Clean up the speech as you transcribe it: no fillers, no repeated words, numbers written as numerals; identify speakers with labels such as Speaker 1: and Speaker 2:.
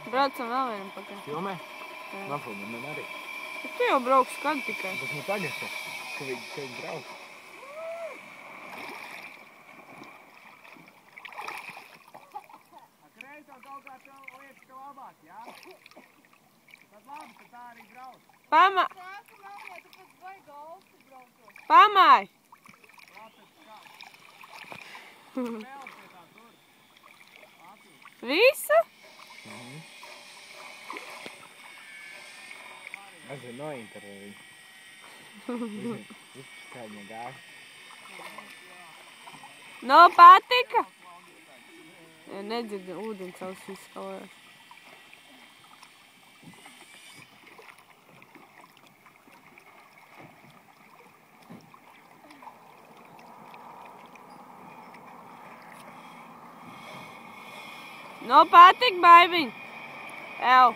Speaker 1: Braucam vēl vienam pakaļ.
Speaker 2: Filmē? Nafilmē man arī.
Speaker 1: Bet tu jau brauks kad tikai.
Speaker 2: Bet nu tagad, ka viņi brauc.
Speaker 3: Kreisā kaut kā tev liekas, ka labāk, jā? Tad labi, ka tā arī brauc.
Speaker 1: Pamāj!
Speaker 4: Sāku mamie, tu pēc vai golfu braucot.
Speaker 1: Pamāj!
Speaker 3: Lapēc kā. Vēl pie tā tur. Latvijas.
Speaker 1: Visu?
Speaker 2: Es zinu, nointervēju viņu. Kā viņa gāja.
Speaker 1: No patika? Ja nedzirdu, ūdens savus izskalējās. No patika, baibiņ? Ew.